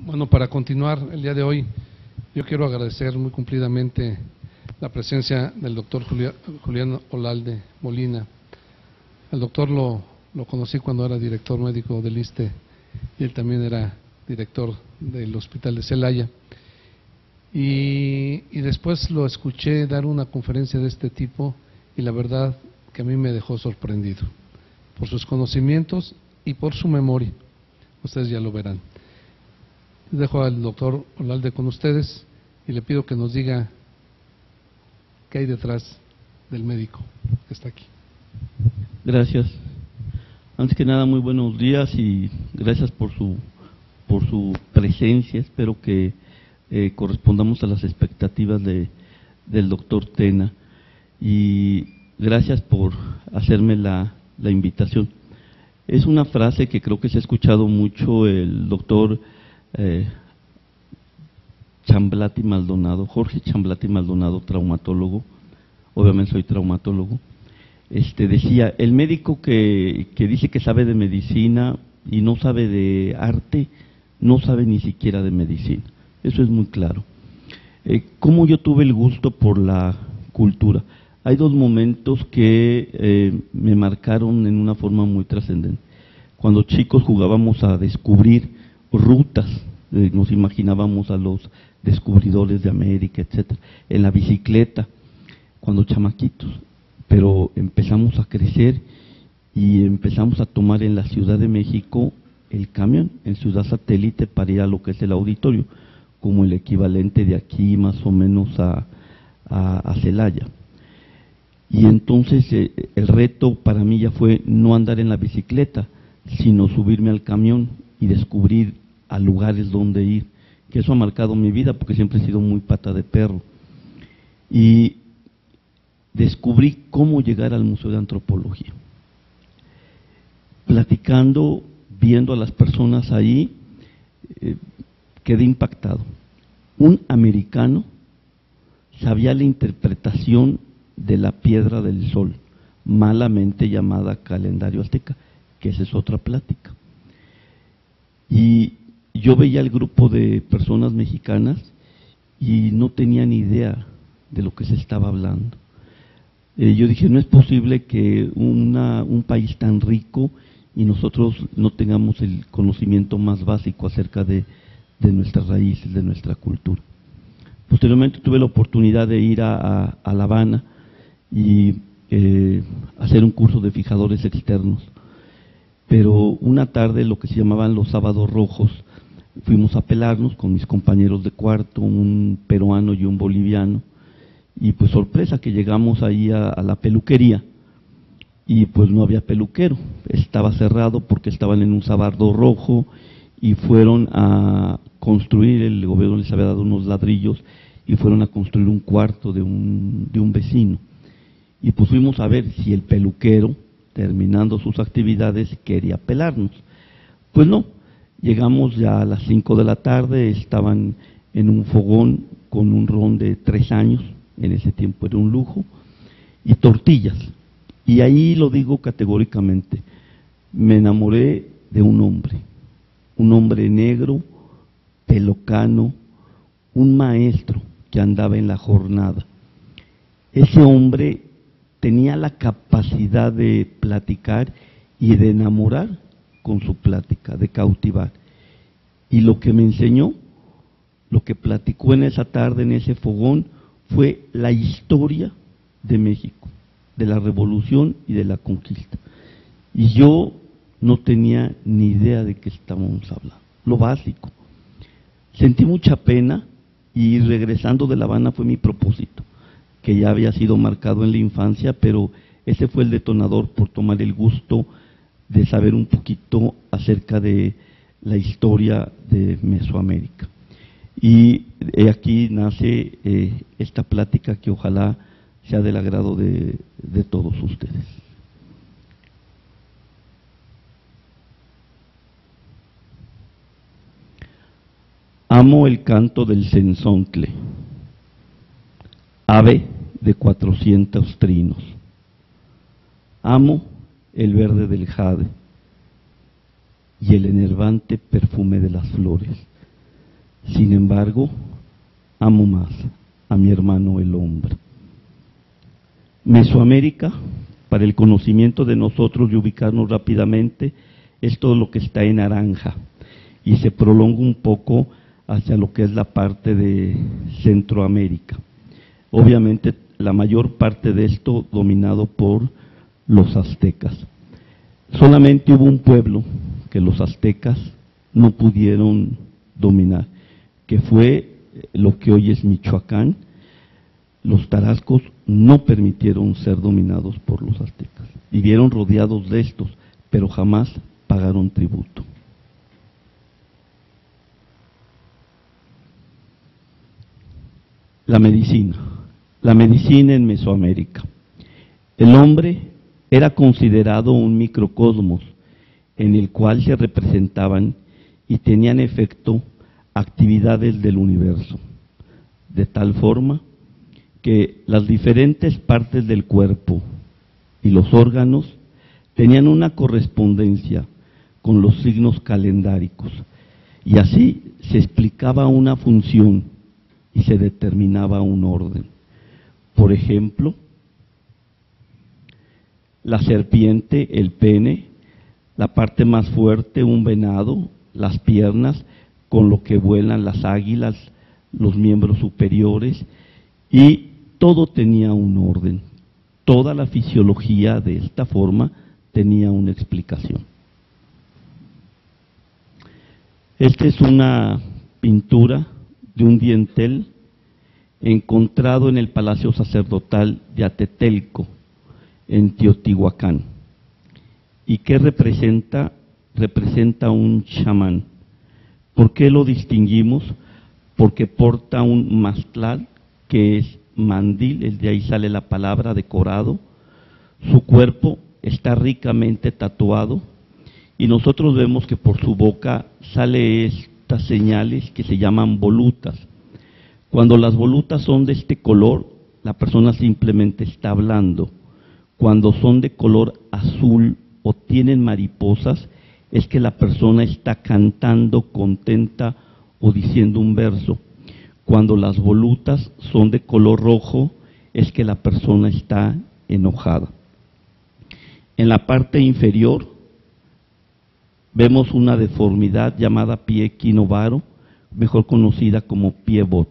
Bueno, para continuar el día de hoy, yo quiero agradecer muy cumplidamente la presencia del doctor Julián Olalde Molina. El doctor lo conocí cuando era director médico del ISSSTE y él también era director del Hospital de Celaya. Y después lo escuché dar una conferencia de este tipo y la verdad que a mí me dejó sorprendido por sus conocimientos y por su memoria. Ustedes ya lo verán. Dejo al doctor Olalde con ustedes y le pido que nos diga qué hay detrás del médico que está aquí. Gracias. Antes que nada, muy buenos días y gracias por su presencia. Espero que correspondamos a las expectativas del doctor Tena y gracias por hacerme la invitación. Es una frase que creo que se ha escuchado mucho el doctor Chamblati Maldonado, Jorge Chamblati Maldonado, traumatólogo, obviamente soy traumatólogo, decía, el médico que dice que sabe de medicina y no sabe de arte, no sabe ni siquiera de medicina. Eso es muy claro. ¿Cómo yo tuve el gusto por la cultura? Hay dos momentos que me marcaron en una forma muy trascendente. Cuando chicos jugábamos a descubrir rutas, nos imaginábamos a los descubridores de América, etcétera, en la bicicleta, cuando chamaquitos, pero empezamos a crecer y empezamos a tomar en la Ciudad de México el camión, en Ciudad Satélite, para ir a lo que es el auditorio, como el equivalente de aquí más o menos a Celaya. Y entonces el reto para mí ya fue no andar en la bicicleta, sino subirme al camión y descubrir a lugares donde ir, que eso ha marcado mi vida porque siempre he sido muy pata de perro. Y descubrí cómo llegar al Museo de Antropología. Platicando, viendo a las personas ahí, quedé impactado. Un americano sabía la interpretación de la piedra del sol, malamente llamada calendario azteca, que esa es otra plática. Y yo veía el grupo de personas mexicanas y no tenía ni idea de lo que se estaba hablando. Yo dije, no es posible que un país tan rico y nosotros no tengamos el conocimiento más básico acerca de nuestras raíces, de nuestra cultura. Posteriormente tuve la oportunidad de ir a La Habana y hacer un curso de fijadores externos. Pero una tarde, lo que se llamaban los sábados rojos, fuimos a pelarnos con mis compañeros de cuarto, un peruano y un boliviano, y pues sorpresa que llegamos ahí a la peluquería, y pues no había peluquero, estaba cerrado porque estaban en un sábado rojo, y fueron a construir, el gobierno les había dado unos ladrillos, y fueron a construir un cuarto de un vecino, y pues fuimos a ver si el peluquero, terminando sus actividades, quería pelarnos. Pues no, llegamos ya a las 5 de la tarde, estaban en un fogón con un ron de 3 años, en ese tiempo era un lujo, y tortillas. Y ahí lo digo categóricamente, me enamoré de un hombre negro, pelocano, un maestro que andaba en la jornada. Ese hombre tenía la capacidad de platicar y de enamorar con su plática, de cautivar. Y lo que me enseñó, lo que platicó en esa tarde, en ese fogón, fue la historia de México, de la revolución y de la conquista. Y yo no tenía ni idea de qué estábamos hablando, lo básico. Sentí mucha pena y regresando de La Habana fue mi propósito, que ya había sido marcado en la infancia, pero ese fue el detonador por tomar el gusto de saber un poquito acerca de la historia de Mesoamérica. Y aquí nace esta plática que ojalá sea del agrado de todos ustedes. Amo el canto del cenzontle, ave de 400 trinos. Amo el verde del jade y el enervante perfume de las flores. Sin embargo, amo más a mi hermano el hombre. Mesoamérica, para el conocimiento de nosotros y ubicarnos rápidamente, es todo lo que está en naranja y se prolonga un poco hacia lo que es la parte de Centroamérica. Obviamente, la mayor parte de esto dominado por los aztecas. Solamente hubo un pueblo que los aztecas no pudieron dominar, que fue lo que hoy es Michoacán. Los tarascos no permitieron ser dominados por los aztecas. Vivieron rodeados de estos, pero jamás pagaron tributo. La medicina en Mesoamérica. El hombre era considerado un microcosmos en el cual se representaban y tenían efecto actividades del universo, de tal forma que las diferentes partes del cuerpo y los órganos tenían una correspondencia con los signos calendáricos, y así se explicaba una función y se determinaba un orden. Por ejemplo, la serpiente, el pene, la parte más fuerte, un venado, las piernas, con lo que vuelan las águilas, los miembros superiores, y todo tenía un orden. Toda la fisiología de esta forma tenía una explicación. Esta es una pintura de un dintel encontrado en el Palacio Sacerdotal de Atetelco, en Teotihuacán. ¿Y qué representa? Representa un chamán. ¿Por qué lo distinguimos? Porque porta un mastlal, que es mandil, de ahí sale la palabra decorado. Su cuerpo está ricamente tatuado y nosotros vemos que por su boca sale estas señales que se llaman volutas. Cuando las volutas son de este color, la persona simplemente está hablando. Cuando son de color azul o tienen mariposas, es que la persona está cantando, contenta o diciendo un verso. Cuando las volutas son de color rojo, es que la persona está enojada. En la parte inferior vemos una deformidad llamada pie equinovaro, mejor conocida como pie bot.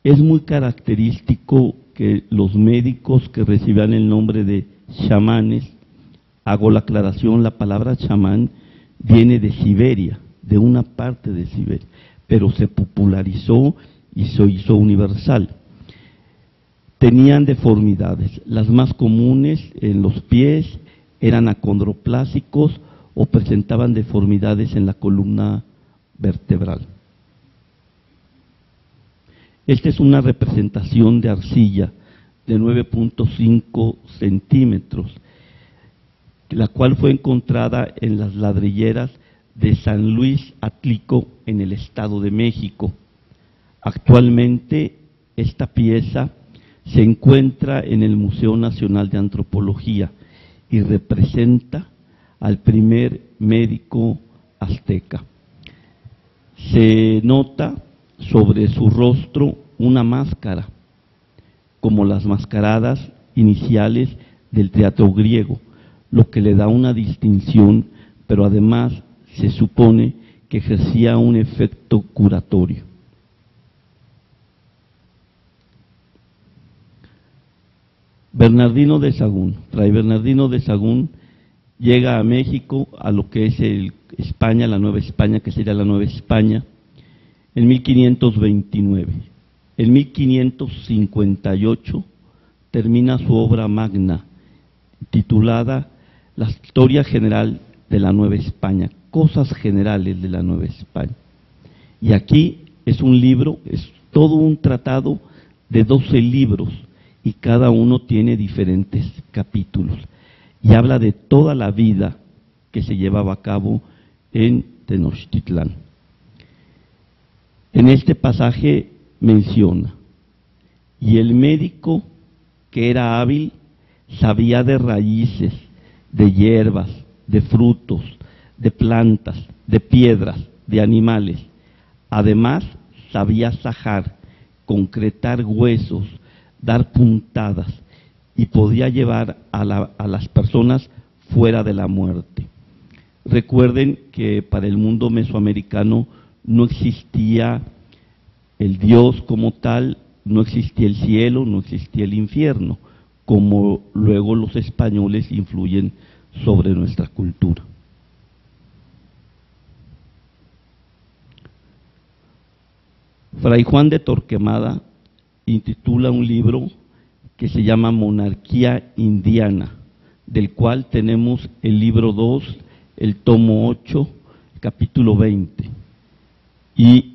Es muy característico que los médicos que recibían el nombre de chamanes, hago la aclaración, la palabra chamán viene de Siberia, de una parte de Siberia, pero se popularizó y se hizo universal. Tenían deformidades, las más comunes en los pies eran acondroplásicos o presentaban deformidades en la columna vertebral. Esta es una representación de arcilla de 9.5 centímetros, la cual fue encontrada en las ladrilleras de San Luis Atlico, en el Estado de México. Actualmente esta pieza se encuentra en el Museo Nacional de Antropología y representa al primer médico azteca. Se nota sobre su rostro una máscara, como las mascaradas iniciales del teatro griego, lo que le da una distinción, pero además se supone que ejercía un efecto curatorio. Bernardino de Sahagún, Fray Bernardino de Sahagún llega a México, a lo que es España, la Nueva España, que sería la Nueva España, en 1529. En 1558 termina su obra magna, titulada La Historia General de la Nueva España, Cosas Generales de la Nueva España. Y aquí es un libro, es todo un tratado de 12 libros, y cada uno tiene diferentes capítulos, y habla de toda la vida que se llevaba a cabo en Tenochtitlán. En este pasaje menciona, y el médico que era hábil sabía de raíces, de hierbas, de frutos, de plantas, de piedras, de animales, además sabía sajar, concretar huesos, dar puntadas y podía llevar a las personas fuera de la muerte. Recuerden que para el mundo mesoamericano no existía el Dios como tal, no existía el cielo, no existía el infierno, como luego los españoles influyen sobre nuestra cultura. Fray Juan de Torquemada intitula un libro que se llama Monarquía Indiana, del cual tenemos el libro 2, el tomo 8, capítulo 20. Y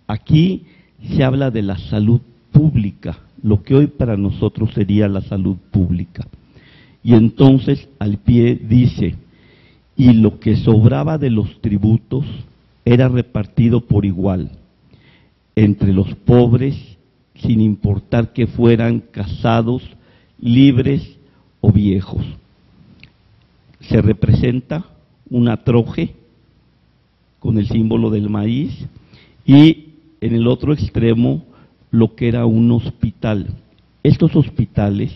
aquí se habla de la salud pública, lo que hoy para nosotros sería la salud pública. Y entonces al pie dice, y lo que sobraba de los tributos era repartido por igual entre los pobres, sin importar que fueran casados, libres o viejos. Se representa una troje con el símbolo del maíz y en el otro extremo lo que era un hospital. Estos hospitales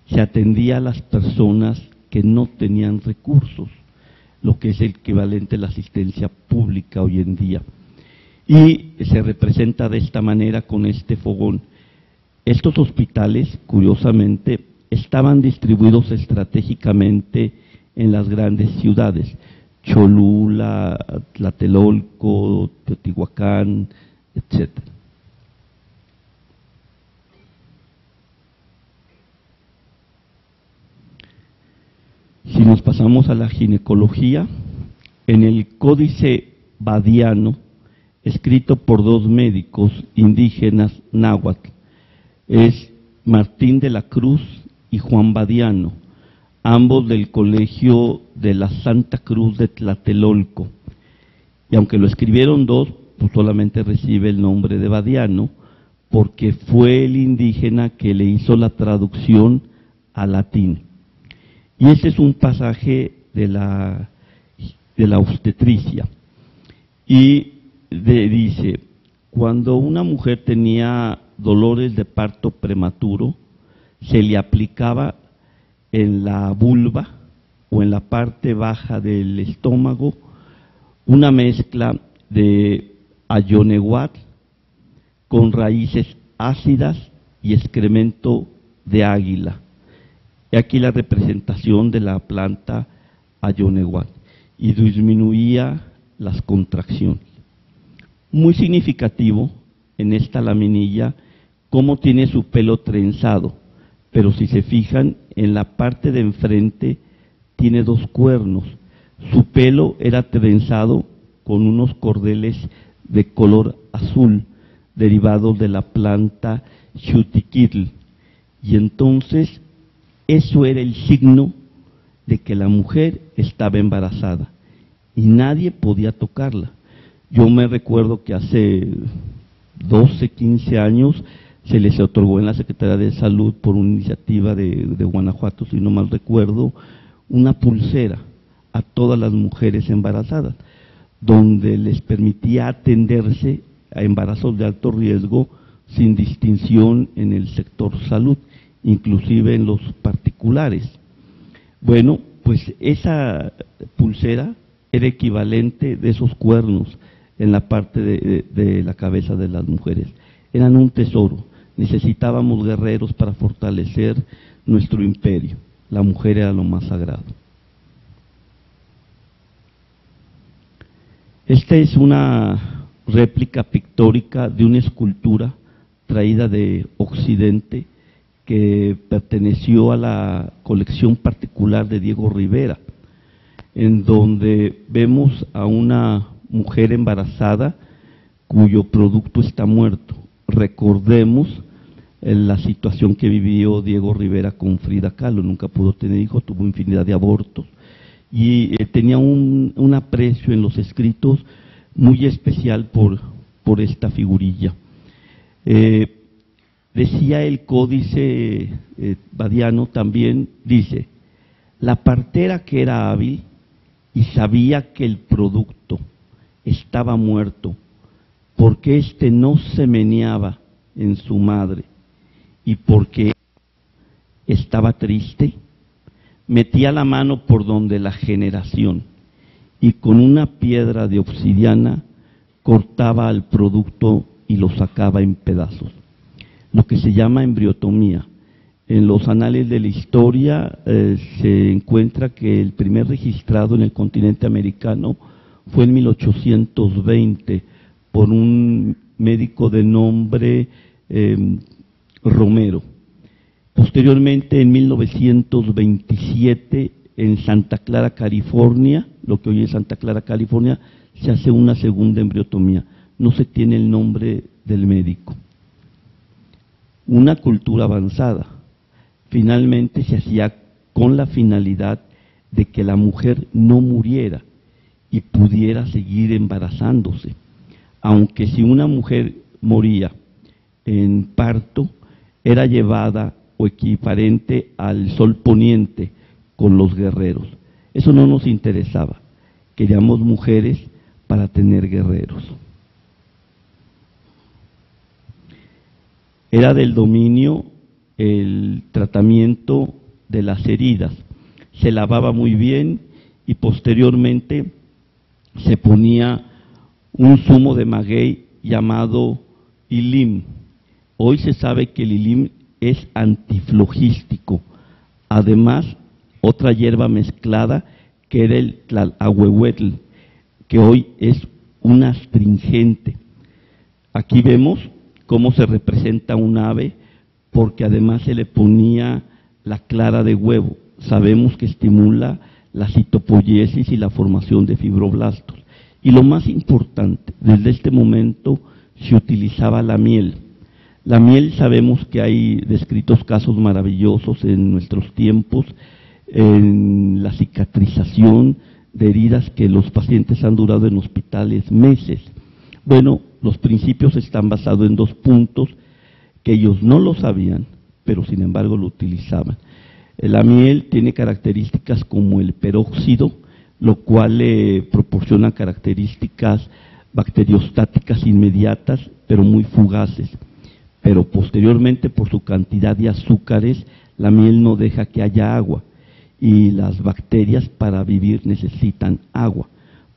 se atendía a las personas que no tenían recursos, lo que es el equivalente a la asistencia pública hoy en día. Y se representa de esta manera con este fogón. Estos hospitales, curiosamente, estaban distribuidos estratégicamente en las grandes ciudades, Cholula, Tlatelolco, Teotihuacán, etc. Si nos pasamos a la ginecología, en el Códice Badiano, escrito por dos médicos indígenas náhuatl, es Martín de la Cruz y Juan Badiano, ambos del Colegio de la Santa Cruz de Tlatelolco. Y aunque lo escribieron dos, pues solamente recibe el nombre de Badiano, porque fue el indígena que le hizo la traducción al latín. Y este es un pasaje de la obstetricia. Y dice, cuando una mujer tenía dolores de parto prematuro, se le aplicaba en la vulva o en la parte baja del estómago una mezcla de ayonehuatl con raíces ácidas y excremento de águila. Y aquí la representación de la planta ayonehuatl, y disminuía las contracciones. Muy significativo en esta laminilla cómo tiene su pelo trenzado, pero si se fijan en la parte de enfrente tiene dos cuernos. Su pelo era trenzado con unos cordeles de color azul derivados de la planta Xutiquitl, y entonces eso era el signo de que la mujer estaba embarazada y nadie podía tocarla. Yo me recuerdo que hace 12, 15 años se les otorgó en la Secretaría de Salud por una iniciativa de Guanajuato, si no mal recuerdo, una pulsera a todas las mujeres embarazadas, donde les permitía atenderse a embarazos de alto riesgo sin distinción en el sector salud, inclusive en los particulares. Bueno, pues esa pulsera era equivalente de esos cuernos en la parte de la cabeza de las mujeres. Eran un tesoro. Necesitábamos guerreros para fortalecer nuestro imperio. La mujer era lo más sagrado. Esta es una réplica pictórica de una escultura traída de Occidente que perteneció a la colección particular de Diego Rivera, en donde vemos a una mujer embarazada cuyo producto está muerto. Recordemos la situación que vivió Diego Rivera con Frida Kahlo, nunca pudo tener hijos, tuvo infinidad de abortos, y tenía un aprecio en los escritos muy especial por esta figurilla. Decía el Códice Badiano también, dice, la partera que era hábil y sabía que el producto estaba muerto, porque éste no se meneaba en su madre y porque estaba triste, metía la mano por donde la generación y con una piedra de obsidiana cortaba al producto y lo sacaba en pedazos, lo que se llama embriotomía. En los anales de la historia se encuentra que el primer registrado en el continente americano fue en 1820 por un médico de nombre Romero. Posteriormente, en 1927, en Santa Clara, California, lo que hoy es Santa Clara, California, se hace una segunda embriotomía. No se tiene el nombre del médico. Una cultura avanzada. Finalmente se hacía con la finalidad de que la mujer no muriera y pudiera seguir embarazándose. Aunque si una mujer moría en parto, era llevada o equivalente al sol poniente con los guerreros. Eso no nos interesaba. Queríamos mujeres para tener guerreros. Era del dominio el tratamiento de las heridas. Se lavaba muy bien y posteriormente se ponía un zumo de maguey llamado ilim. Hoy se sabe que el ilim es antiflogístico. Además, otra hierba mezclada que era el tlalahuehuetl, que hoy es un astringente. Aquí vemos cómo se representa un ave, porque además se le ponía la clara de huevo. Sabemos que estimula la citopoiesis y la formación de fibroblastos. Y lo más importante, desde este momento se utilizaba la miel. La miel, sabemos que hay descritos casos maravillosos en nuestros tiempos, en la cicatrización de heridas que los pacientes han durado en hospitales meses. Bueno, los principios están basados en 2 puntos, que ellos no lo sabían, pero sin embargo lo utilizaban. La miel tiene características como el peróxido, lo cual le proporciona características bacteriostáticas inmediatas, pero muy fugaces. Pero posteriormente, por su cantidad de azúcares, la miel no deja que haya agua, y las bacterias para vivir necesitan agua.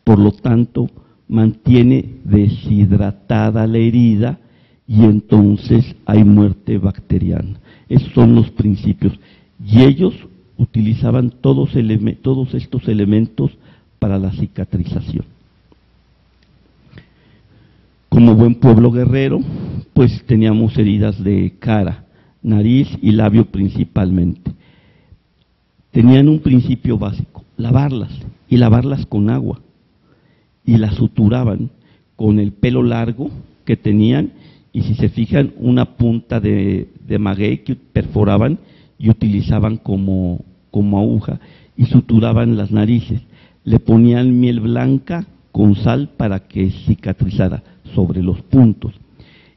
Por lo tanto, mantiene deshidratada la herida, y entonces hay muerte bacteriana. Esos son los principios. Y ellos utilizaban todos estos elementos para la cicatrización. Como buen pueblo guerrero, pues teníamos heridas de cara, nariz y labio principalmente. Tenían un principio básico, lavarlas, y lavarlas con agua. Y las suturaban con el pelo largo que tenían, y si se fijan, una punta de maguey que perforaban y utilizaban como aguja, y suturaban las narices. Le ponían miel blanca con sal para que cicatrizara sobre los puntos.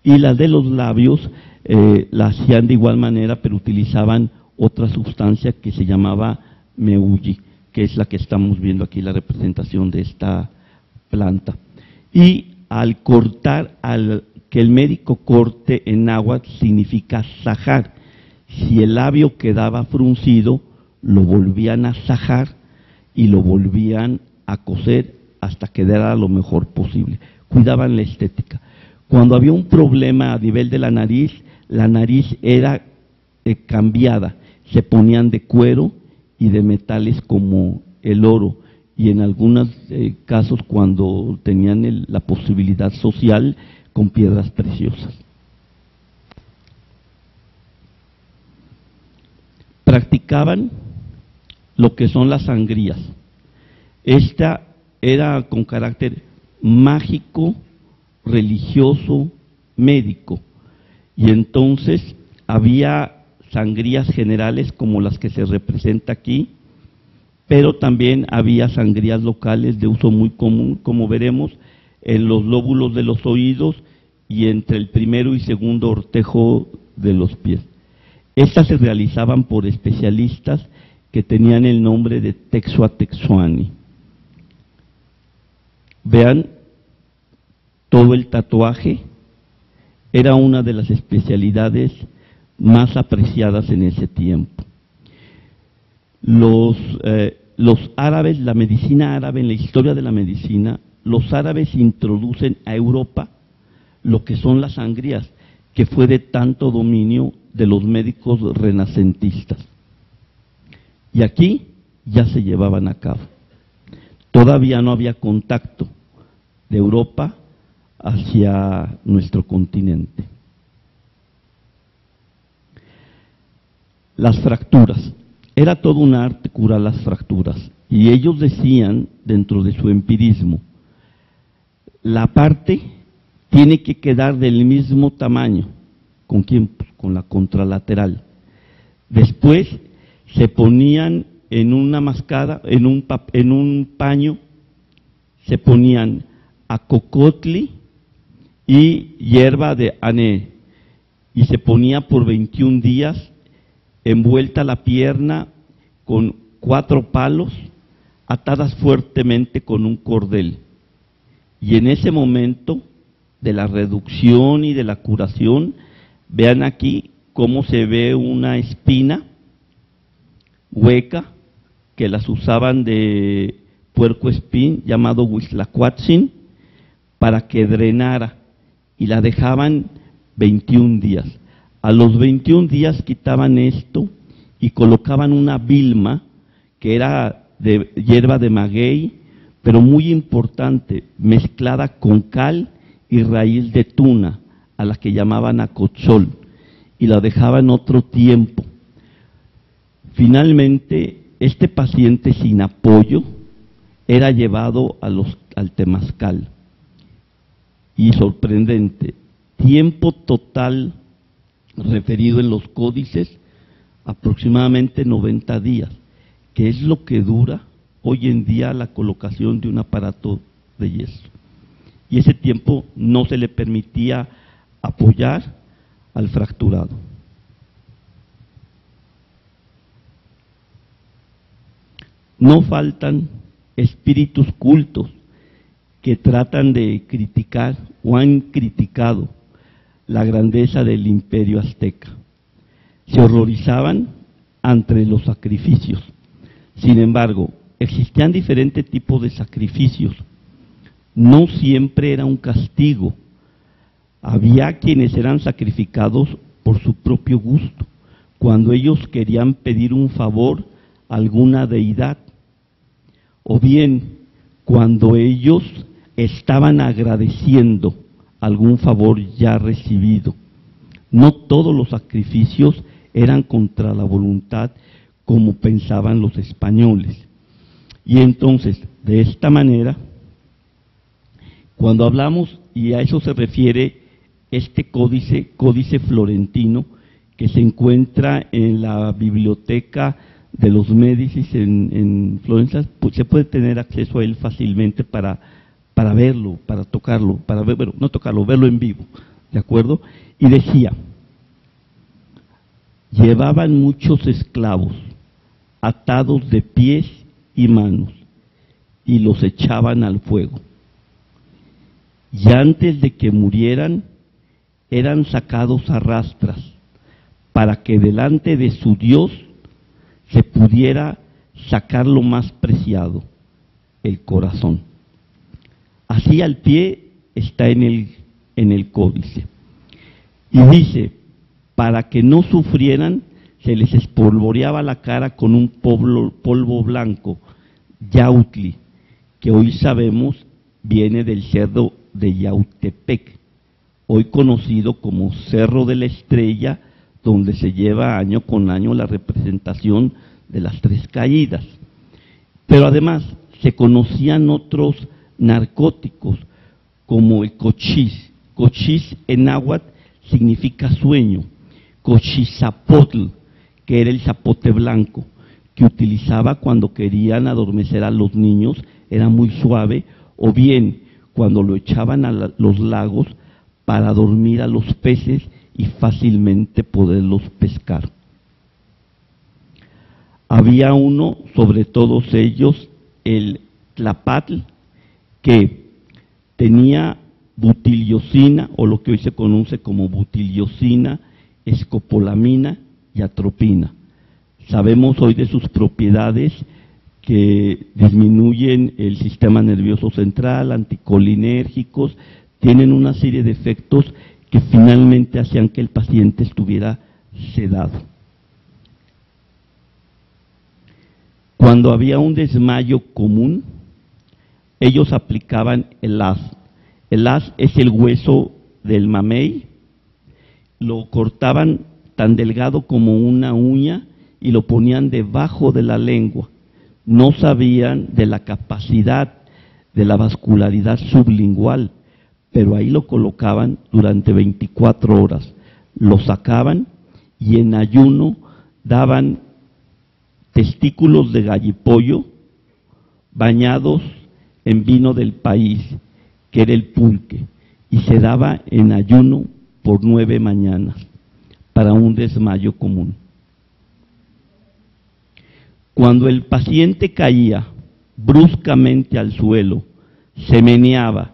Y las de los labios la hacían de igual manera, pero utilizaban otra sustancia que se llamaba meuyi, que es la que estamos viendo aquí, la representación de esta planta. Y al cortar, que el médico corte en agua, significa sajar. Si el labio quedaba fruncido, lo volvían a sajar y lo volvían a coser hasta quedar lo mejor posible. Cuidaban la estética. Cuando había un problema a nivel de la nariz era cambiada. Se ponían de cuero y de metales como el oro, y en algunos casos, cuando tenían la posibilidad social, con piedras preciosas. Practicaban lo que son las sangrías. Esta era con carácter mágico, religioso, médico, y entonces había sangrías generales como las que se representa aquí, pero también había sangrías locales de uso muy común, como veremos, en los lóbulos de los oídos y entre el primero y segundo ortejo de los pies. Estas se realizaban por especialistas que tenían el nombre de Texua Texuani. Vean todo el tatuaje era una de las especialidades más apreciadas en ese tiempo. Los árabes, la medicina árabe, en la historia de la medicina, los árabes introducen a Europa lo que son las sangrías, que fue de tanto dominio de los médicos renacentistas. Y aquí ya se llevaban a cabo. Todavía no había contacto de Europa hacia nuestro continente. Las fracturas. Era todo un arte curar las fracturas. Y ellos decían, dentro de su empirismo, la parte tiene que quedar del mismo tamaño. ¿Con quién? Pues con la contralateral. Después se ponían en una mascada, en un paño, se ponían acocotli y hierba de ané, y se ponía por 21 días envuelta la pierna con 4 palos atadas fuertemente con un cordel. Y en ese momento de la reducción y de la curación, vean aquí cómo se ve una espina hueca que las usaban de puercoespín llamado huitlacuatzin para que drenara, y la dejaban 21 días. A los 21 días quitaban esto y colocaban una vilma que era de hierba de maguey, pero muy importante, mezclada con cal y raíz de tuna, a la que llamaban acochol, y la dejaban otro tiempo. Finalmente, este paciente sin apoyo era llevado al temazcal. Y sorprendente, tiempo total referido en los códices, aproximadamente 90 días, que es lo que dura hoy en día la colocación de un aparato de yeso. Y ese tiempo no se le permitía apoyar al fracturado. No faltan espíritus cultos que tratan de criticar o han criticado la grandeza del imperio azteca. Se horrorizaban ante los sacrificios. Sin embargo, existían diferentes tipos de sacrificios. No siempre era un castigo. Había quienes eran sacrificados por su propio gusto, cuando ellos querían pedir un favor a alguna deidad, o bien cuando ellos estaban agradeciendo algún favor ya recibido. No todos los sacrificios eran contra la voluntad como pensaban los españoles. Y entonces, de esta manera, cuando hablamos, y a eso se refiere este códice florentino, que se encuentra en la biblioteca de los Médicis en Florencia, pues se puede tener acceso a él fácilmente para verlo, para tocarlo, bueno, no tocarlo, verlo en vivo, ¿de acuerdo? Y decía, llevaban muchos esclavos atados de pies y manos y los echaban al fuego. Y antes de que murieran, eran sacados a rastras para que delante de su Dios se pudiera sacar lo más preciado, el corazón. Así al pie está en el códice. Y dice, para que no sufrieran, se les espolvoreaba la cara con un polvo blanco, yautli, que hoy sabemos viene del cerro de Yautepec, hoy conocido como Cerro de la Estrella, donde se lleva año con año la representación de las 3 caídas. Pero además se conocían otros narcóticos, como el cochís. Cochís en náhuatl significa sueño. Cochizapotl, que era el zapote blanco, que utilizaba cuando querían adormecer a los niños, era muy suave, o bien cuando lo echaban a los lagos para dormir a los peces y fácilmente poderlos pescar. Había uno, sobre todos ellos, el tlapatl, que tenía butiliosina, o lo que hoy se conoce como butiliosina, escopolamina y atropina. Sabemos hoy de sus propiedades que disminuyen el sistema nervioso central, anticolinérgicos, tienen una serie de efectos que finalmente hacían que el paciente estuviera sedado. Cuando había un desmayo común, ellos aplicaban el haz. El haz es el hueso del mamey, lo cortaban tan delgado como una uña y lo ponían debajo de la lengua. No sabían de la capacidad de la vascularidad sublingual, pero ahí lo colocaban durante 24 horas. Lo sacaban y en ayuno daban testículos de gallipollo bañados en vino del país, que era el pulque, y se daba en ayuno por 9 mañanas para un desmayo común. Cuando el paciente caía bruscamente al suelo, se meneaba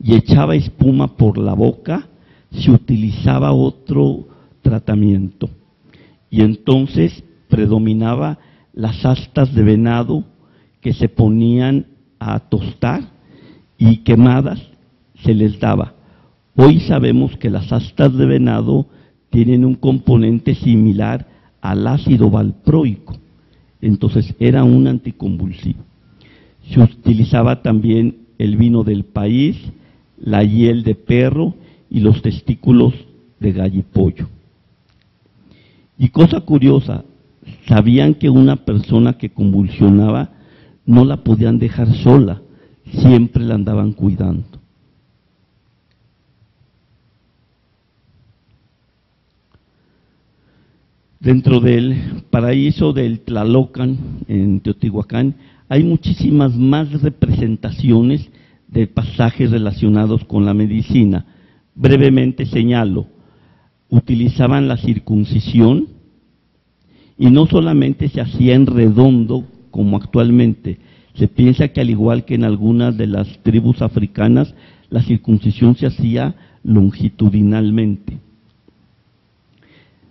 y echaba espuma por la boca, se utilizaba otro tratamiento. Y entonces predominaba las astas de venado que se ponían a tostar y quemadas se les daba. Hoy sabemos que las astas de venado tienen un componente similar al ácido valproico. Entonces era un anticonvulsivo. Se utilizaba también el vino del país, la hiel de perro y los testículos de gallipollo. Y cosa curiosa, sabían que una persona que convulsionaba no la podían dejar sola, siempre la andaban cuidando. Dentro del paraíso del Tlalocan, en Teotihuacán, hay muchísimas más representaciones de pasajes relacionados con la medicina. Brevemente señalo, utilizaban la circuncisión y no solamente se hacía en redondo como actualmente. Se piensa que al igual que en algunas de las tribus africanas, la circuncisión se hacía longitudinalmente.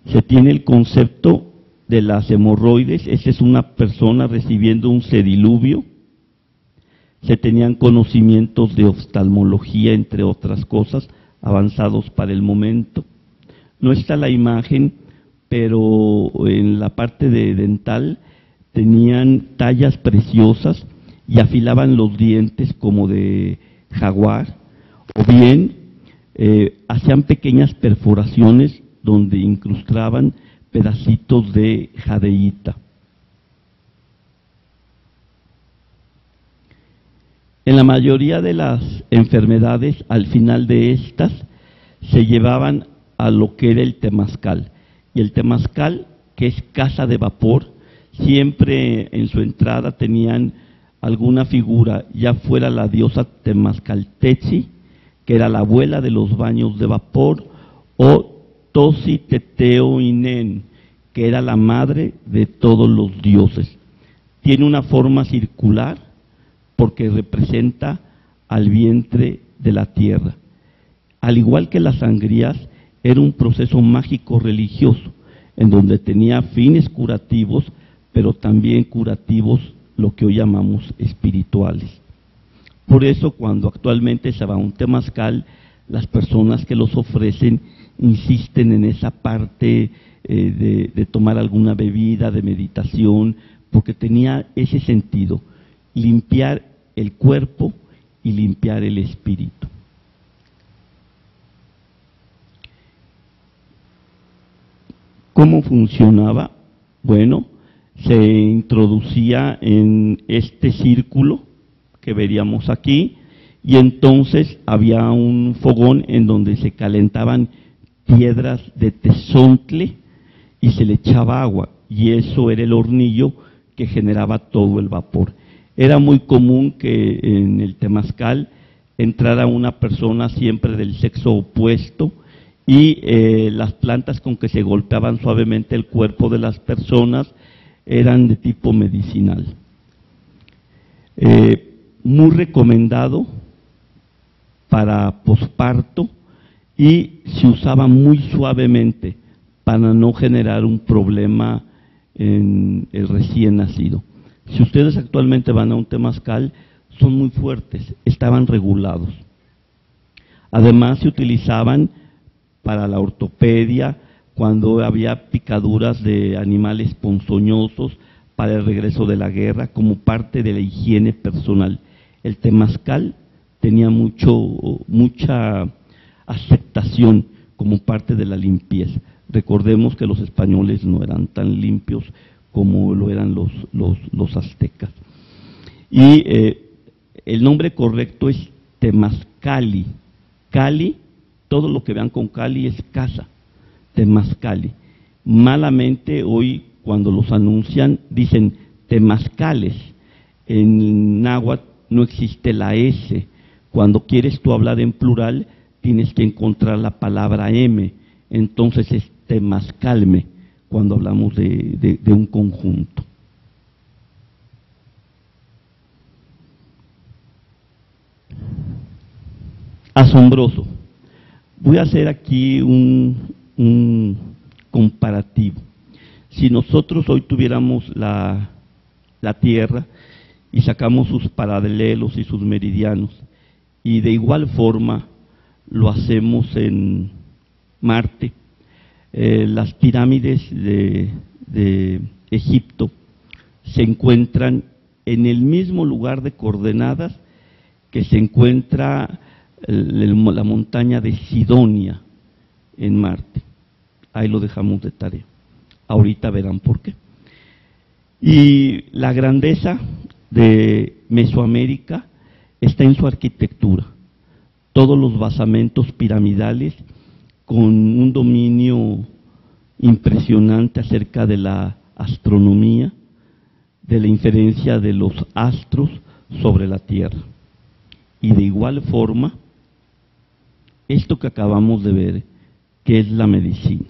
Se tiene el concepto de las hemorroides, esa es una persona recibiendo un sediluvio. Se tenían conocimientos de oftalmología, entre otras cosas, avanzados para el momento. No está la imagen, pero en la parte de dental tenían tallas preciosas y afilaban los dientes como de jaguar, o bien hacían pequeñas perforaciones donde incrustaban pedacitos de jadeíta. En la mayoría de las enfermedades, al final de estas, se llevaban a lo que era el temazcal. Y el temazcal, que es casa de vapor, siempre en su entrada tenían alguna figura, ya fuera la diosa Temazcaltectzi, que era la abuela de los baños de vapor, o Tosi-Teteo-Inen, que era la madre de todos los dioses. Tiene una forma circular porque representa al vientre de la tierra. Al igual que las sangrías, era un proceso mágico religioso, en donde tenía fines curativos, pero también curativos, lo que hoy llamamos espirituales. Por eso, cuando actualmente se va a un temazcal, las personas que los ofrecen insisten en esa parte de tomar alguna bebida, de meditación, porque tenía ese sentido, limpiar el cuerpo y limpiar el espíritu. ¿Cómo funcionaba? Bueno, se introducía en este círculo que veríamos aquí, y entonces había un fogón en donde se calentaban piedras de tezontle y se le echaba agua, y eso era el hornillo que generaba todo el vapor. Era muy común que en el temazcal entrara una persona siempre del sexo opuesto, y las plantas con que se golpeaban suavemente el cuerpo de las personas eran de tipo medicinal. Muy recomendado para posparto y se usaba muy suavemente para no generar un problema en el recién nacido. Si ustedes actualmente van a un temazcal, son muy fuertes, estaban regulados. Además se utilizaban para la ortopedia, cuando había picaduras de animales ponzoñosos, para el regreso de la guerra, como parte de la higiene personal. El temazcal tenía mucha aceptación como parte de la limpieza. Recordemos que los españoles no eran tan limpios como lo eran los aztecas. Y el nombre correcto es temazcali. Cali, todo lo que vean con Cali es casa, temazcali. Malamente hoy cuando los anuncian dicen temazcales. En náhuatl no existe la S. Cuando quieres tú hablar en plural tienes que encontrar la palabra M. Entonces es temazcalme cuando hablamos de un conjunto. Asombroso. Voy a hacer aquí un comparativo. Si nosotros hoy tuviéramos la Tierra y sacamos sus paralelos y sus meridianos, y de igual forma lo hacemos en Marte, las pirámides de Egipto se encuentran en el mismo lugar de coordenadas que se encuentra la montaña de Sidonia en Marte. Ahí lo dejamos de tarea. Ahorita verán por qué. Y la grandeza de Mesoamérica está en su arquitectura. Todos los basamentos piramidales con un dominio impresionante acerca de la astronomía, de la inferencia de los astros sobre la Tierra. Y de igual forma, esto que acabamos de ver, que es la medicina.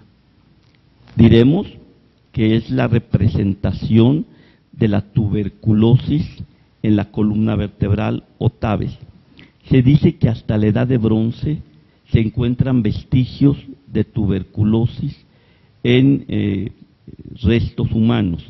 Diremos que es la representación de la tuberculosis en la columna vertebral o tabes. Se dice que hasta la edad de bronce se encuentran vestigios de tuberculosis en restos humanos.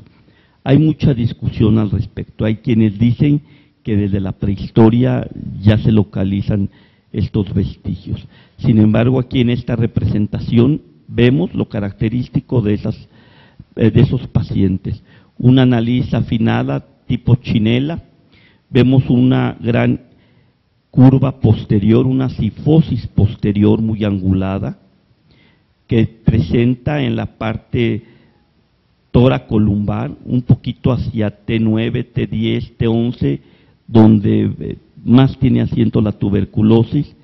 Hay mucha discusión al respecto. Hay quienes dicen que desde la prehistoria ya se localizan estos vestigios. Sin embargo, aquí en esta representación vemos lo característico de esos pacientes. Una nariz afinada tipo chinela, vemos una gran curva posterior, una cifosis posterior muy angulada, que presenta en la parte toracolumbar, un poquito hacia T9, T10, T11, donde más tiene asiento la tuberculosis.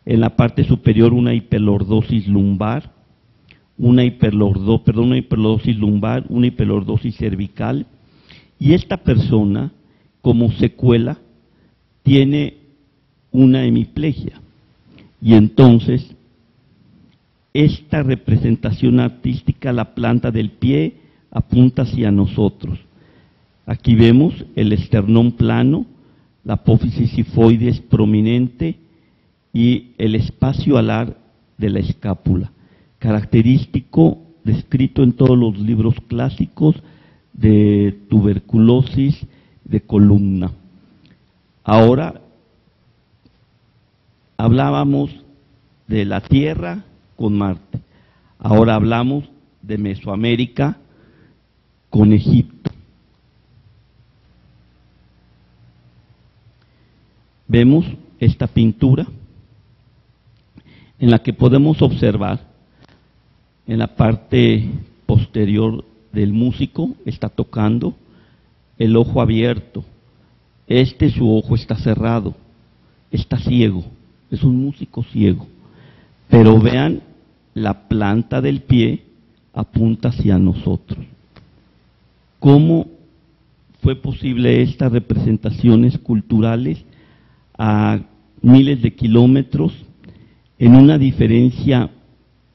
En la parte superior una hiperlordosis lumbar, una hiperlordosis lumbar, una hiperlordosis cervical, y esta persona, como secuela, tiene una hemiplegia. Y entonces, esta representación artística, la planta del pie, apunta hacia nosotros. Aquí vemos el esternón plano, la apófisis sifoides prominente y el espacio alar de la escápula, característico descrito en todos los libros clásicos de tuberculosis de columna. Ahora hablábamos de la Tierra con Marte, ahora hablamos de Mesoamérica con Egipto. Vemos esta pintura en la que podemos observar en la parte posterior del músico, está tocando, el ojo abierto. Su ojo está cerrado, está ciego, es un músico ciego. Pero vean, la planta del pie apunta hacia nosotros. ¿Cómo fue posible estas representaciones culturales a miles de kilómetros en una diferencia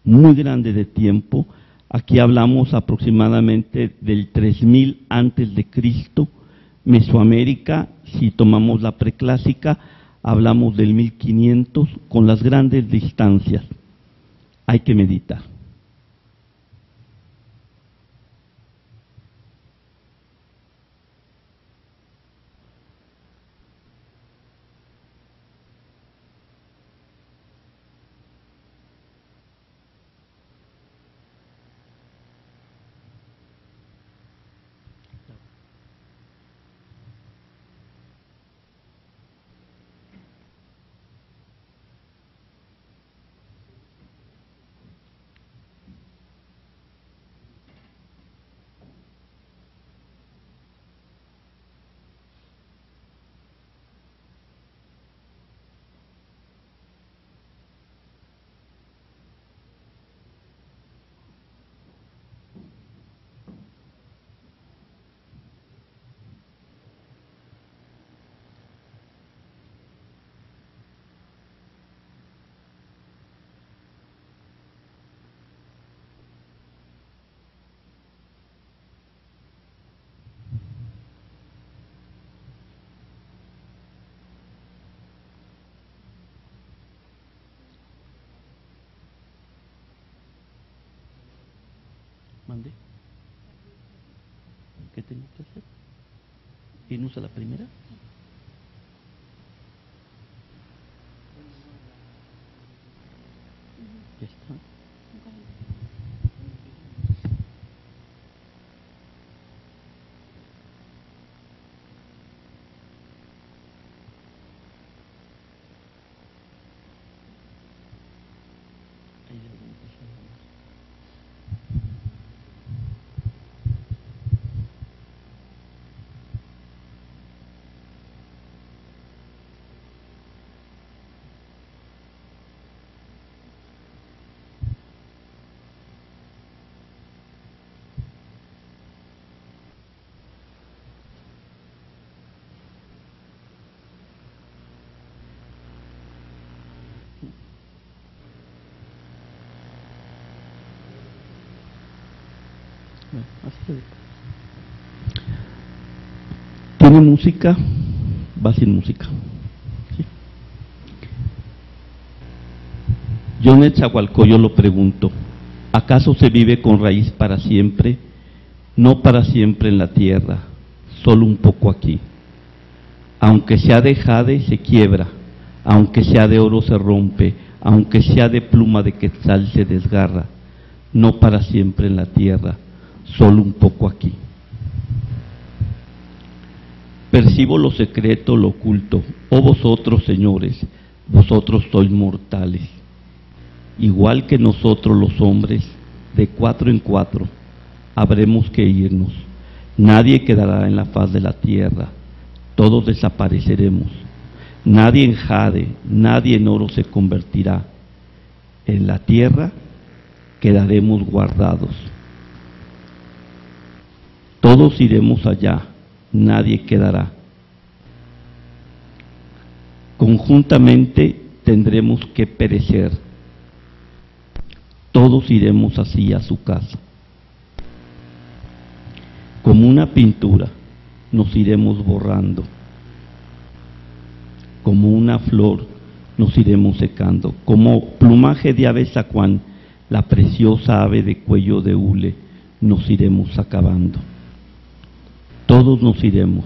muy grande de tiempo? Aquí hablamos aproximadamente del 3000 antes de Cristo. Mesoamérica, si tomamos la preclásica, hablamos del 1500 con las grandes distancias. Hay que meditar. ¿Mandé? ¿Qué tengo que hacer? ¿Irnos a la primera? Ya está. Ahí ya voy a empezar. Bueno, así se ve. ¿Tiene música? Va sin música. ¿Sí? Yo Netzahualcóyotl lo pregunto, ¿acaso se vive con raíz para siempre? No para siempre en la tierra, solo un poco aquí. Aunque sea de jade se quiebra, aunque sea de oro se rompe, aunque sea de pluma de quetzal se desgarra, no para siempre en la tierra, solo un poco aquí. Percibo lo secreto, lo oculto, oh vosotros, señores, vosotros sois mortales. Igual que nosotros los hombres, de 4 en 4, habremos que irnos. Nadie quedará en la faz de la tierra, todos desapareceremos. Nadie en jade, nadie en oro se convertirá. En la tierra quedaremos guardados. Todos iremos allá, nadie quedará. Conjuntamente tendremos que perecer. Todos iremos así a su casa. Como una pintura nos iremos borrando. Como una flor nos iremos secando. Como plumaje de ave zacuán, la preciosa ave de cuello de hule, nos iremos acabando. Todos nos iremos,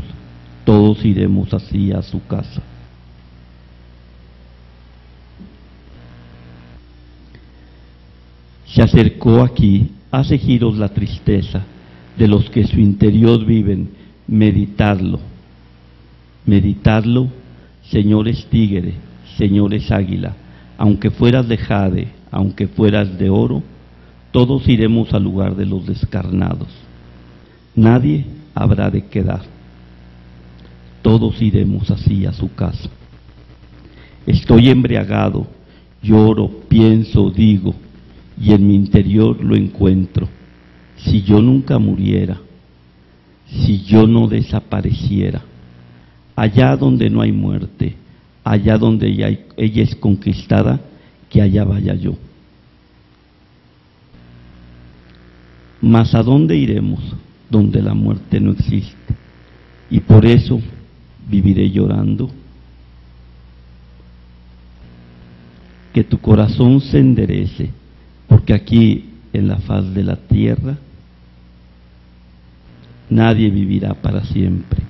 todos iremos así a su casa. Se acercó aquí, hace giros la tristeza de los que en su interior viven, meditadlo. Meditadlo, señores tigre, señores águila, aunque fueras de jade, aunque fueras de oro, todos iremos al lugar de los descarnados. Nadie habrá de quedar. Todos iremos así a su casa. Estoy embriagado, lloro, pienso, digo, y en mi interior lo encuentro. Si yo nunca muriera, si yo no desapareciera, allá donde no hay muerte, allá donde ella es conquistada, que allá vaya yo. Mas ¿a dónde iremos? Donde la muerte no existe, y por eso viviré llorando. que tu corazón se enderece, porque aquí en la faz de la tierra nadie vivirá para siempre.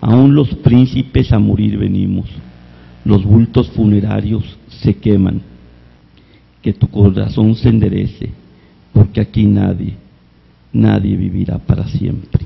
Aún los príncipes a morir venimos, los bultos funerarios se queman. Que tu corazón se enderece, porque aquí nadie vivirá para siempre.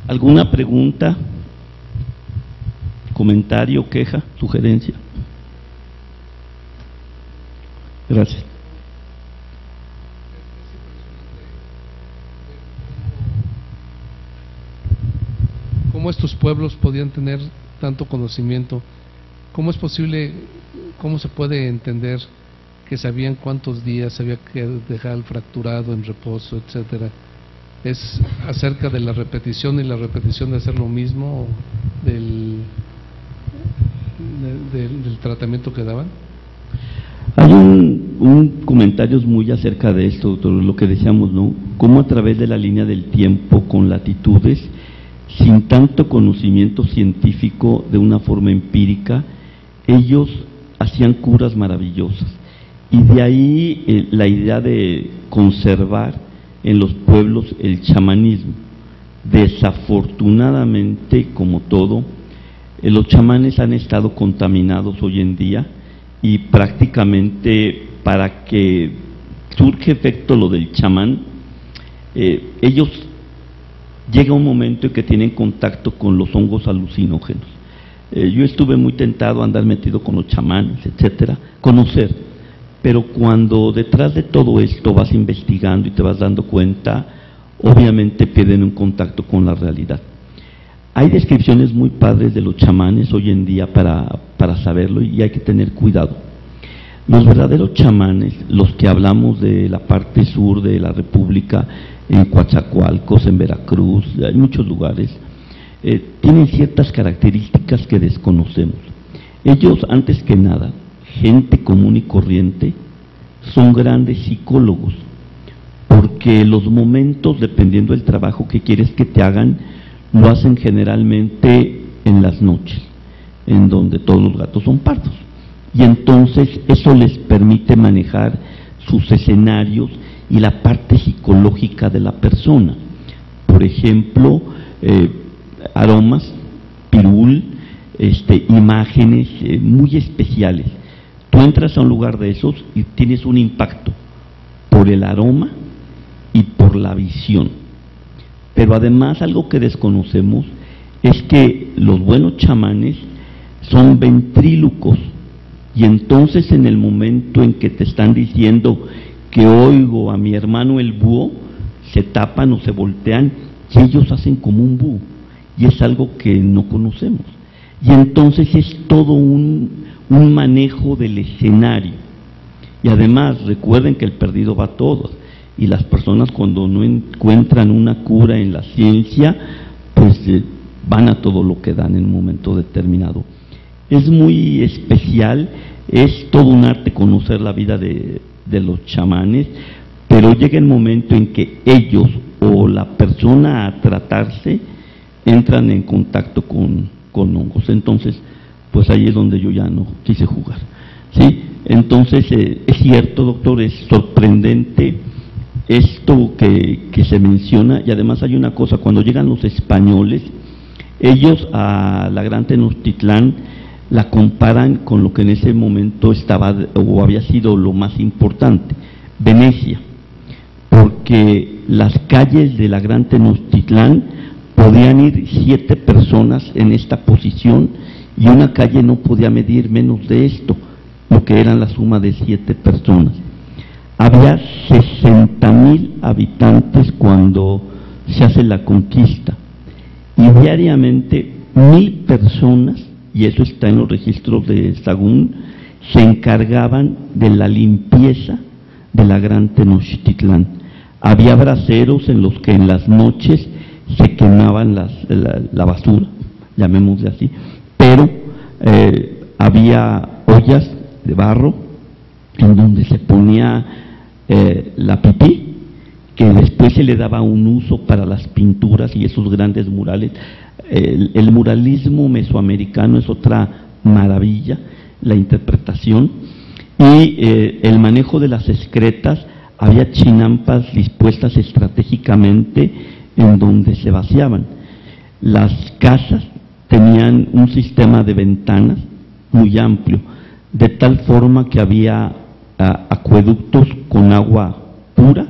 ¿Alguna pregunta, comentario, queja, sugerencia? Gracias. ¿Cómo estos pueblos podían tener tanto conocimiento? ¿Cómo es posible, cómo se puede entender que sabían cuántos días había que dejar el fracturado en reposo, etcétera? ¿Es acerca de la repetición y la repetición de hacer lo mismo del tratamiento que daban? Hay un comentario muy acerca de esto, doctor, lo que decíamos, ¿no? Cómo a través de la línea del tiempo, con latitudes, sin tanto conocimiento científico, de una forma empírica, ellos hacían curas maravillosas. Y de ahí la idea de conservar en los pueblos el chamanismo. Desafortunadamente, como todo, los chamanes han estado contaminados hoy en día, y prácticamente para que surge efecto lo del chamán, ellos llega un momento en que tienen contacto con los hongos alucinógenos. Yo estuve muy tentado a andar metido con los chamanes, etcétera, conocer. Pero cuando detrás de todo esto vas investigando y te vas dando cuenta, obviamente pierden un contacto con la realidad. Hay descripciones muy padres de los chamanes hoy en día para saberlo, y hay que tener cuidado. Los verdaderos chamanes, los que hablamos de la parte sur de la República, en Coatzacoalcos, en Veracruz, hay muchos lugares, tienen ciertas características que desconocemos. Ellos, antes que nada, gente común y corriente, son grandes psicólogos, porque los momentos, dependiendo del trabajo que quieres que te hagan, lo hacen generalmente en las noches, en donde todos los gatos son pardos, y entonces eso les permite manejar sus escenarios y la parte psicológica de la persona. Por ejemplo, aromas, pirul, imágenes muy especiales. Tú entras a un lugar de esos y tienes un impacto por el aroma y por la visión. Pero además, algo que desconocemos es que los buenos chamanes son ventrílocos, y entonces en el momento en que te están diciendo que oigo a mi hermano el búho, se tapan o se voltean y ellos hacen como un búho, y es algo que no conocemos. Y entonces es todo un manejo del escenario. Y además recuerden que el perdido va a todos, y las personas cuando no encuentran una cura en la ciencia, pues van a todo lo que dan en un momento determinado. Es muy especial, es todo un arte conocer la vida de los chamanes, pero llega el momento en que ellos o la persona a tratarse entran en contacto con hongos. Entonces, pues ahí es donde yo ya no quise jugar, ¿sí? Entonces, es cierto, doctor, es sorprendente esto que se menciona, y además hay una cosa: cuando llegan los españoles, ellos a la Gran Tenochtitlán la comparan con lo que en ese momento estaba o había sido lo más importante, Venecia, porque las calles de la Gran Tenochtitlán podían ir 7 personas en esta posición, y una calle no podía medir menos de esto, lo que eran la suma de 7 personas. Había 60,000 habitantes cuando se hace la conquista, y diariamente 1,000 personas, y eso está en los registros de Sahagún, se encargaban de la limpieza de la Gran Tenochtitlán. Había braseros en los que en las noches se quemaban la basura, llamémosle así, pero había ollas de barro en donde se ponía la pipí, que después se le daba un uso para las pinturas y esos grandes murales. El muralismo mesoamericano es otra maravilla, la interpretación, y el manejo de las excretas. Había chinampas dispuestas estratégicamente en donde se vaciaban. Las casas tenían un sistema de ventanas muy amplio, de tal forma que había acueductos con agua pura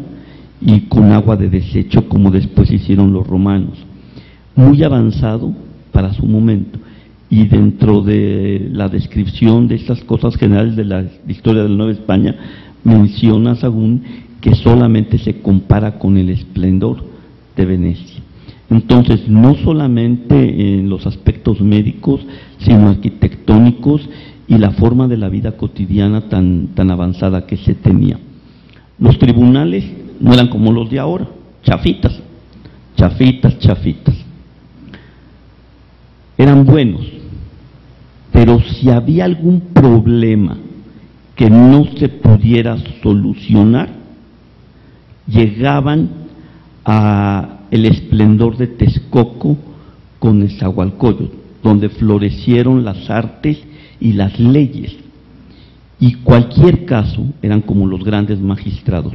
y con agua de desecho, como después hicieron los romanos. Muy avanzado para su momento. Y dentro de la descripción de estas cosas generales de la historia de la Nueva España, menciona Sahagún que solamente se compara con el esplendor de Venecia. Entonces, no solamente en los aspectos médicos, sino arquitectónicos y la forma de la vida cotidiana tan avanzada que se tenía. Los tribunales no eran como los de ahora, chafitas. Eran buenos, pero si había algún problema que no se pudiera solucionar, llegaban a el esplendor de Texcoco con Nezahualcóyotl, donde florecieron las artes y las leyes. Y cualquier caso, eran como los grandes magistrados,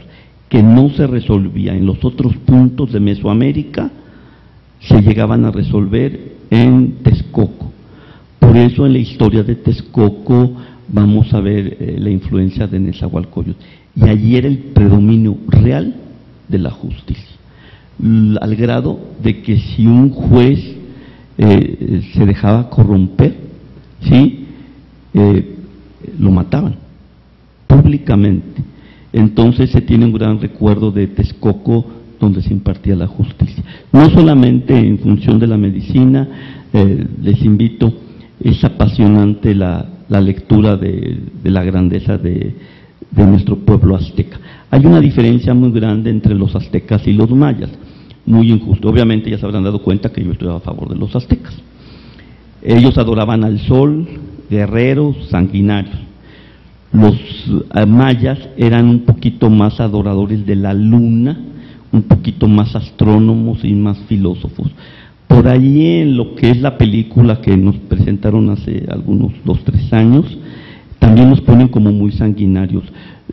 que no se resolvía en los otros puntos de Mesoamérica, se llegaban a resolver en Texcoco. Por eso en la historia de Texcoco vamos a ver la influencia de Nezahualcóyotl. Y allí era el predominio real de la justicia, al grado de que si un juez se dejaba corromper, ¿sí?, lo mataban públicamente. Entonces se tiene un gran recuerdo de Texcoco, donde se impartía la justicia. No solamente en función de la medicina, les invito, es apasionante la lectura de la grandeza de nuestro pueblo azteca. Hay una diferencia muy grande entre los aztecas y los mayas, muy injusto. Obviamente ya se habrán dado cuenta que yo estoy a favor de los aztecas. Ellos adoraban al sol, guerreros, sanguinarios. Los mayas eran un poquito más adoradores de la luna, un poquito más astrónomos y más filósofos. Por allí en lo que es la película que nos presentaron hace algunos 2-3 años, también nos ponen como muy sanguinarios.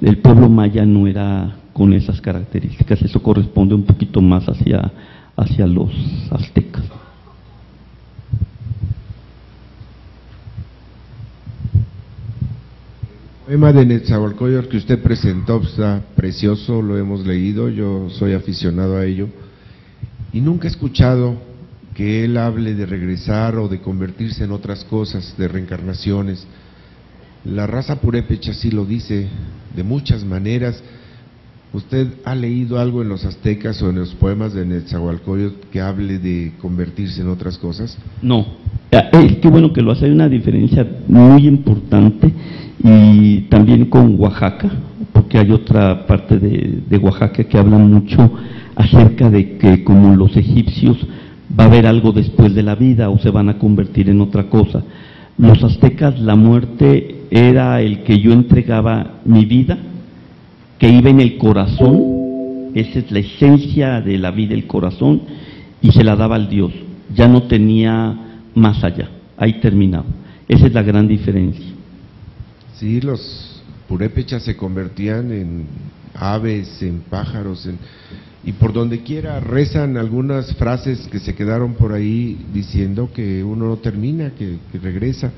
El pueblo maya no era con esas características, eso corresponde un poquito más hacia los aztecas. El poema de Nezahualcóyotl que usted presentó está precioso, lo hemos leído, yo soy aficionado a ello, y nunca he escuchado que él hable de regresar o de convertirse en otras cosas, de reencarnaciones. La raza purépecha sí lo dice de muchas maneras. ¿Usted ha leído algo en los aztecas o en los poemas de Nezahualcóyotl que hable de convertirse en otras cosas? No, es que bueno que lo hace. Hay una diferencia muy importante, y también con Oaxaca, porque hay otra parte de Oaxaca que habla mucho acerca de que como los egipcios va a haber algo después de la vida o se van a convertir en otra cosa. Los aztecas, la muerte era el que yo entregaba mi vida, que iba en el corazón, esa es la esencia de la vida, el corazón, y se la daba al Dios, ya no tenía más allá, ahí terminaba. Esa es la gran diferencia. Sí, los purépechas se convertían en aves, en pájaros, y por donde quiera rezan algunas frases que se quedaron por ahí diciendo que uno no termina, que regresa.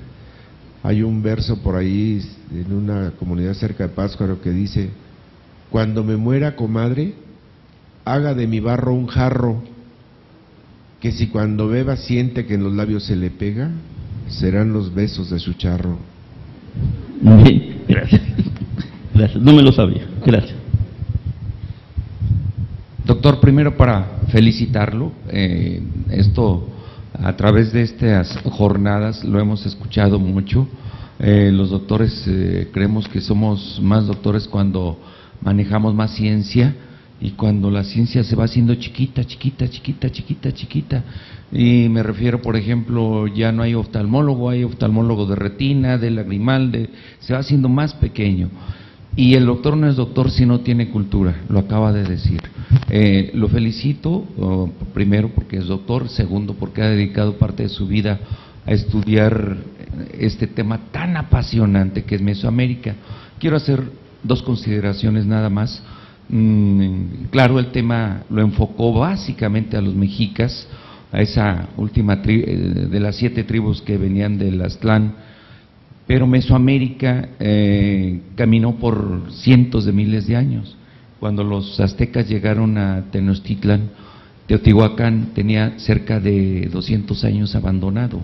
Hay un verso por ahí en una comunidad cerca de Pátzcuaro que dice: cuando me muera, comadre, haga de mi barro un jarro, que si cuando beba siente que en los labios se le pega, serán los besos de su charro. Muy bien, gracias. Gracias, no me lo sabía, gracias. Doctor, primero para felicitarlo, esto a través de estas jornadas lo hemos escuchado mucho. Los doctores creemos que somos más doctores cuando manejamos más ciencia, y cuando la ciencia se va haciendo chiquita, chiquita, chiquita, chiquita, chiquita, y me refiero, por ejemplo, ya no hay oftalmólogo de retina, de lagrimal, se va haciendo más pequeño. Y el doctor no es doctor si no tiene cultura, lo acaba de decir. Lo felicito, primero porque es doctor, segundo porque ha dedicado parte de su vida a estudiar este tema tan apasionante que es Mesoamérica. Quiero hacer dos consideraciones nada más. Claro, el tema lo enfocó básicamente a los mexicas, a esa última de las 7 tribus que venían del Aztlán, pero Mesoamérica caminó por cientos de miles de años. Cuando los aztecas llegaron a Tenochtitlan, Teotihuacán tenía cerca de 200 años abandonado,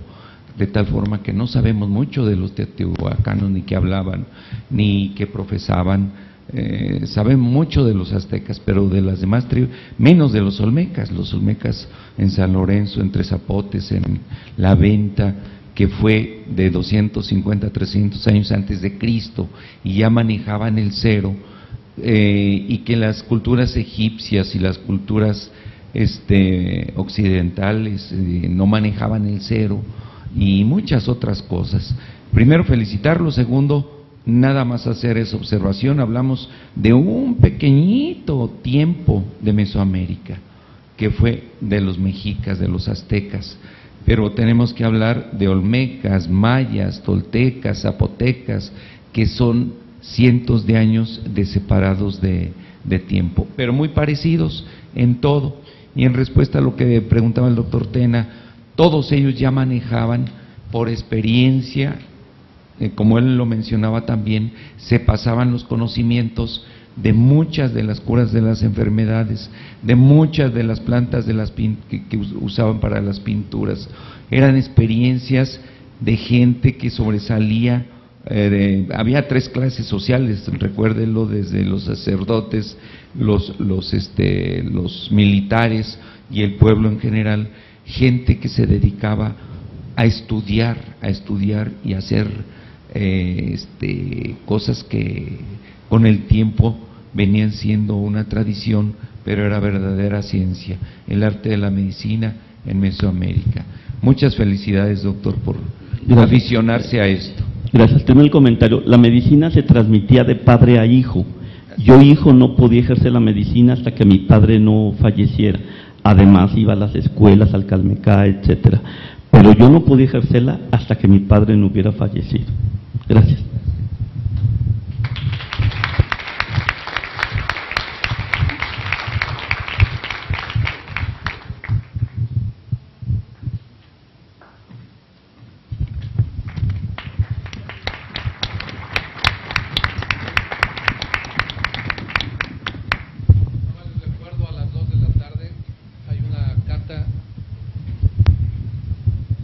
de tal forma que no sabemos mucho de los teotihuacanos, ni qué hablaban, ni qué profesaban. Sabemos mucho de los aztecas, pero de las demás tribus, menos de los olmecas en San Lorenzo, en Tres Zapotes, en La Venta, que fue de 250 a 300 años antes de Cristo, y ya manejaban el cero, y que las culturas egipcias y las culturas occidentales no manejaban el cero, y muchas otras cosas. Primero, felicitarlo. Segundo, nada más hacer esa observación. Hablamos de un pequeñito tiempo de Mesoamérica, que fue de los mexicas, de los aztecas, pero tenemos que hablar de olmecas, mayas, toltecas, zapotecas, que son cientos de años de separados de tiempo, pero muy parecidos en todo. Y en respuesta a lo que preguntaba el doctor Tena, todos ellos ya manejaban por experiencia, como él lo mencionaba también, se pasaban los conocimientos de muchas de las curas de las enfermedades, de muchas de las plantas que usaban para las pinturas. Eran experiencias de gente que sobresalía. Había 3 clases sociales, recuérdenlo, desde los sacerdotes, los militares y el pueblo en general, gente que se dedicaba a estudiar y a hacer cosas que con el tiempo venían siendo una tradición, pero era verdadera ciencia, el arte de la medicina en Mesoamérica. Muchas felicidades, doctor, por aficionarse a esto. Gracias. Tengo el comentario. La medicina se transmitía de padre a hijo. Yo, hijo, no podía ejercer la medicina hasta que mi padre no falleciera. Además, iba a las escuelas, al Calmecá, etcétera. Pero yo no podía ejercerla hasta que mi padre no hubiera fallecido. Gracias.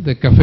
De café.